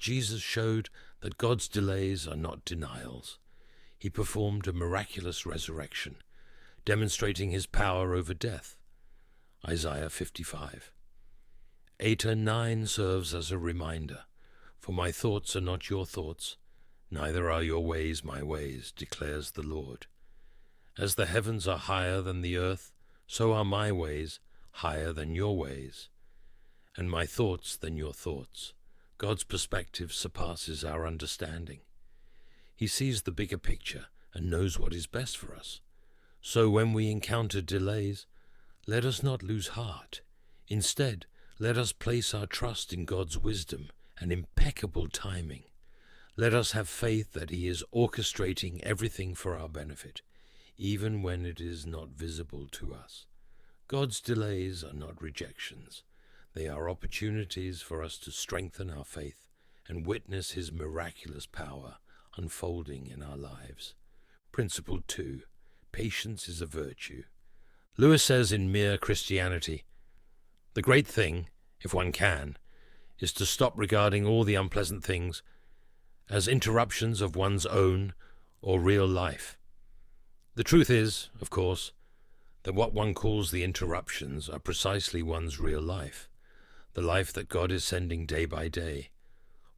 Jesus showed that God's delays are not denials. He performed a miraculous resurrection, demonstrating his power over death. Isaiah 55. 8 and 9 serves as a reminder, "For my thoughts are not your thoughts, neither are your ways my ways, declares the Lord. As the heavens are higher than the earth, so are my ways higher than your ways, and my thoughts than your thoughts." God's perspective surpasses our understanding. He sees the bigger picture and knows what is best for us. So when we encounter delays, let us not lose heart. Instead, let us place our trust in God's wisdom and impeccable timing. Let us have faith that he is orchestrating everything for our benefit, even when it is not visible to us. God's delays are not rejections. They are opportunities for us to strengthen our faith and witness his miraculous power unfolding in our lives. Principle 2. Patience is a virtue. Lewis says in Mere Christianity, "The great thing, if one can, is to stop regarding all the unpleasant things as interruptions of one's own or real life. The truth is, of course, that what one calls the interruptions are precisely one's real life, the life that God is sending day by day.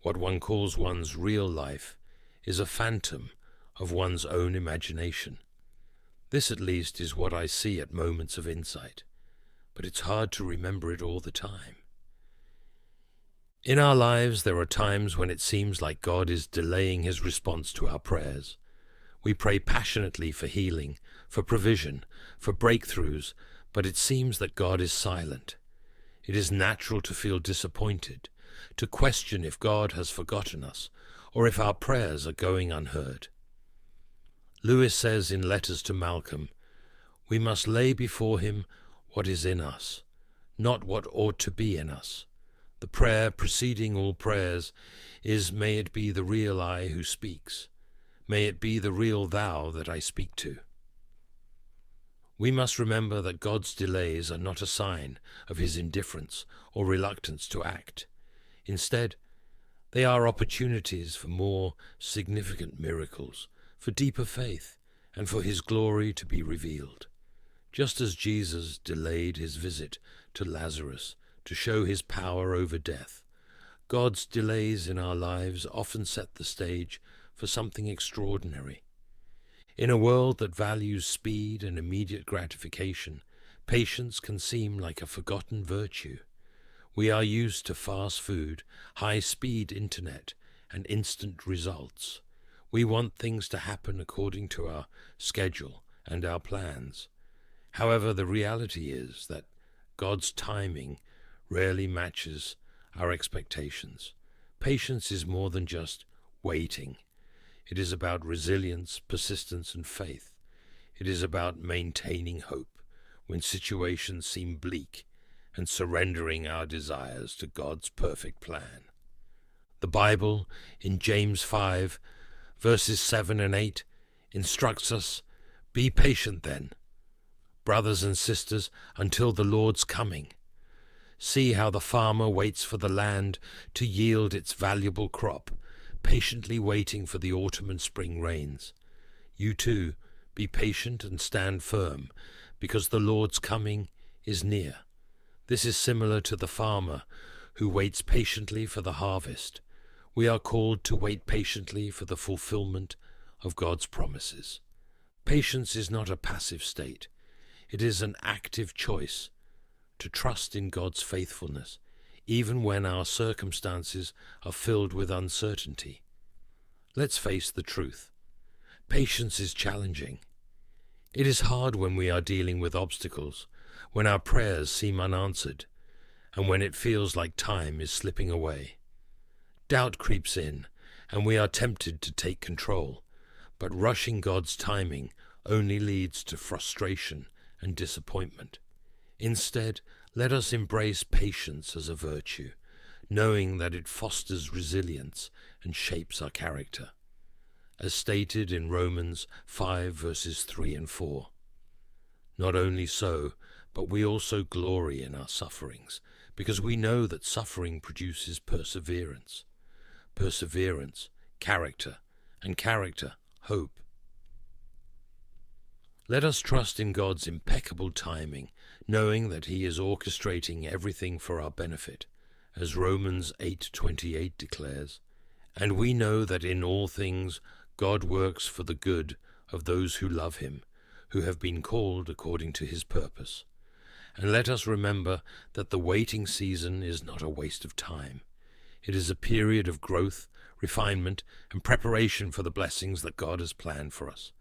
What one calls one's real life is a phantom of one's own imagination. This at least is what I see at moments of insight, but it's hard to remember it all the time. In our lives, there are times when it seems like God is delaying his response to our prayers. We pray passionately for healing, for provision, for breakthroughs, but it seems that God is silent. It is natural to feel disappointed, to question if God has forgotten us, or if our prayers are going unheard. Lewis says in Letters to Malcolm, "We must lay before him what is in us, not what ought to be in us. The prayer preceding all prayers is, may it be the real I who speaks. May it be the real thou that I speak to." We must remember that God's delays are not a sign of his indifference or reluctance to act. Instead, they are opportunities for more significant miracles, for deeper faith, and for his glory to be revealed. Just as Jesus delayed his visit to Lazarus to show his power over death, God's delays in our lives often set the stage for something extraordinary. In a world that values speed and immediate gratification, patience can seem like a forgotten virtue. We are used to fast food, high-speed internet, and instant results. We want things to happen according to our schedule and our plans. However, the reality is that God's timing rarely matches our expectations. Patience is more than just waiting. It is about resilience, persistence, and faith. It is about maintaining hope when situations seem bleak and surrendering our desires to God's perfect plan. The Bible, in James 5, verses 7 and 8, instructs us, "Be patient then, brothers and sisters, until the Lord's coming. See how the farmer waits for the land to yield its valuable crop, patiently waiting for the autumn and spring rains. You too, be patient and stand firm, because the Lord's coming is near." This is similar to the farmer who waits patiently for the harvest. We are called to wait patiently for the fulfillment of God's promises. Patience is not a passive state. It is an active choice to trust in God's faithfulness, even when our circumstances are filled with uncertainty. Let's face the truth. Patience is challenging. It is hard when we are dealing with obstacles, when our prayers seem unanswered, and when it feels like time is slipping away. Doubt creeps in, and we are tempted to take control, but rushing God's timing only leads to frustration and disappointment. Instead, let us embrace patience as a virtue, knowing that it fosters resilience and shapes our character. As stated in Romans 5 verses 3 and 4. Not only so, but we also glory in our sufferings, because we know that suffering produces perseverance. perseverance, character, and character, hope. Let us trust in God's impeccable timing, knowing that He is orchestrating everything for our benefit, as Romans 8:28 declares, and we know that in all things God works for the good of those who love Him, who have been called according to His purpose. And let us remember that the waiting season is not a waste of time. It is a period of growth, refinement, and preparation for the blessings that God has planned for us.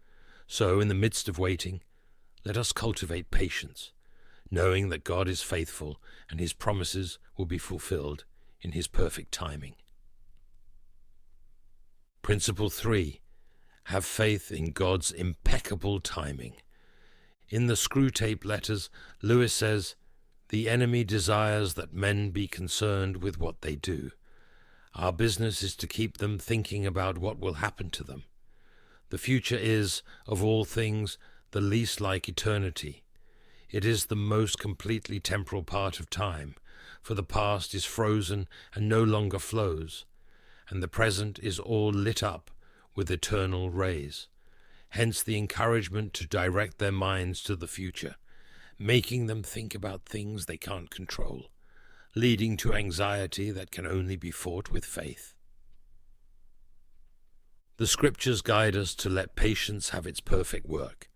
So, in the midst of waiting, let us cultivate patience, knowing that God is faithful and His promises will be fulfilled in His perfect timing. Principle 3. Have faith in God's impeccable timing. In the Screwtape Letters, Lewis says, "The enemy desires that men be concerned with what they do. Our business is to keep them thinking about what will happen to them. The future is, of all things, the least like eternity. It is the most completely temporal part of time, for the past is frozen and no longer flows, and the present is all lit up with eternal rays. Hence the encouragement to direct their minds to the future, making them think about things they can't control, leading to anxiety that can only be fought with faith." The Scriptures guide us to let patience have its perfect work.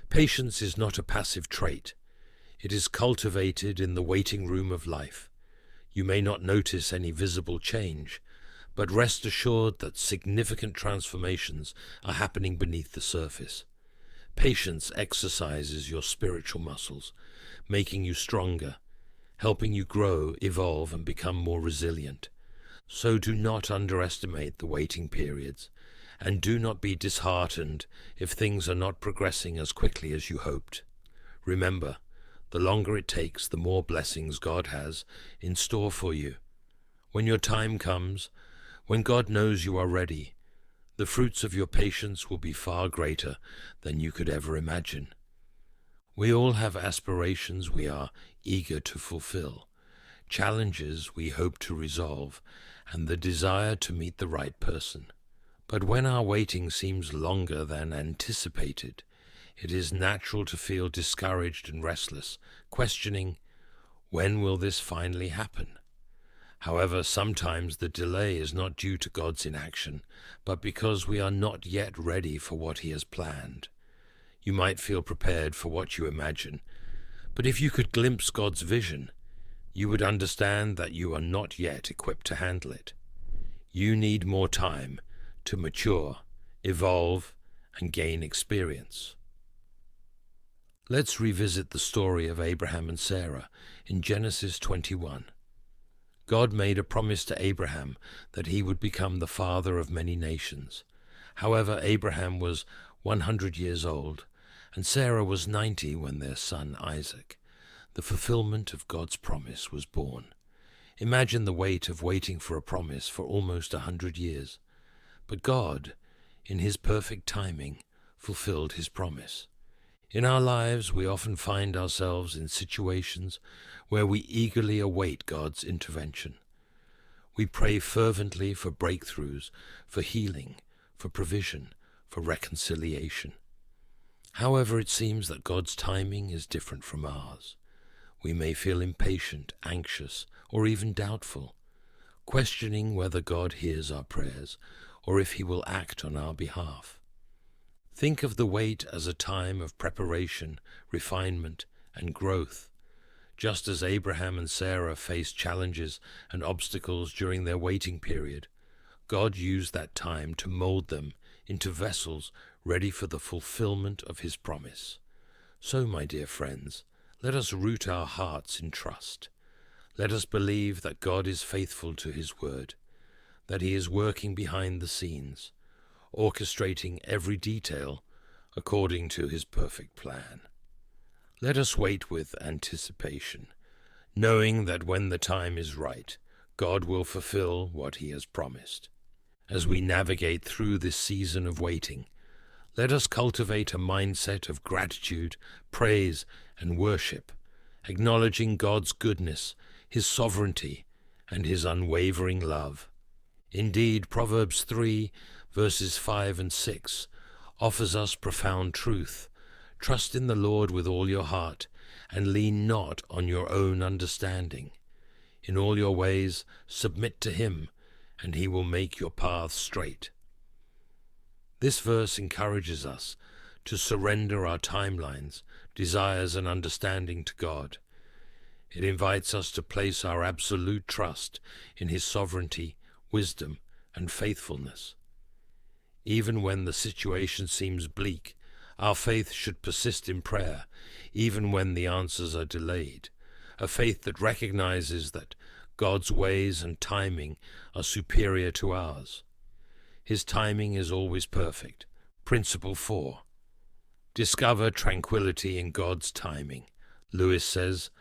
Patience is not a passive trait. It is cultivated in the waiting room of life. You may not notice any visible change, but rest assured that significant transformations are happening beneath the surface. Patience exercises your spiritual muscles, making you stronger, helping you grow, evolve, and become more resilient. So do not underestimate the waiting periods, and do not be disheartened if things are not progressing as quickly as you hoped. Remember, the longer it takes, the more blessings God has in store for you. When your time comes, when God knows you are ready, the fruits of your patience will be far greater than you could ever imagine. We all have aspirations we are eager to fulfill, challenges we hope to resolve, and the desire to meet the right person. But when our waiting seems longer than anticipated, it is natural to feel discouraged and restless, questioning, when will this finally happen? However, sometimes the delay is not due to God's inaction, but because we are not yet ready for what He has planned. You might feel prepared for what you imagine, but if you could glimpse God's vision, you would understand that you are not yet equipped to handle it. You need more time to mature, evolve, and gain experience. Let's revisit the story of Abraham and Sarah in Genesis 21. God made a promise to Abraham that he would become the father of many nations. However, Abraham was 100 years old, and Sarah was 90 when their son Isaac, the fulfillment of God's promise, was born. Imagine the weight of waiting for a promise for almost 100 years. But God, in His perfect timing, fulfilled His promise. In our lives, we often find ourselves in situations where we eagerly await God's intervention. We pray fervently for breakthroughs, for healing, for provision, for reconciliation. However, it seems that God's timing is different from ours. We may feel impatient, anxious, or even doubtful, questioning whether God hears our prayers or if He will act on our behalf. Think of the wait as a time of preparation, refinement, and growth. Just as Abraham and Sarah faced challenges and obstacles during their waiting period, God used that time to mold them into vessels ready for the fulfillment of His promise. So, my dear friends, let us root our hearts in trust. Let us believe that God is faithful to His word, that He is working behind the scenes, orchestrating every detail according to His perfect plan. Let us wait with anticipation, knowing that when the time is right, God will fulfill what He has promised. As we navigate through this season of waiting, let us cultivate a mindset of gratitude, praise, and worship, acknowledging God's goodness, His sovereignty, and His unwavering love. Indeed, Proverbs 3, verses 5 and 6, offers us profound truth. Trust in the Lord with all your heart, and lean not on your own understanding. In all your ways submit to him, and he will make your paths straight. This verse encourages us to surrender our timelines, desires, and understanding to God. It invites us to place our absolute trust in his sovereignty, wisdom, and faithfulness. Even when the situation seems bleak, our faith should persist in prayer, even when the answers are delayed. A faith that recognizes that God's ways and timing are superior to ours. His timing is always perfect. Principle 4. Discover tranquility in God's timing. Lewis says,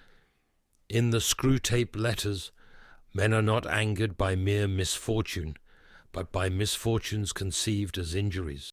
"In the Screwtape Letters, men are not angered by mere misfortune, but by misfortunes conceived as injuries.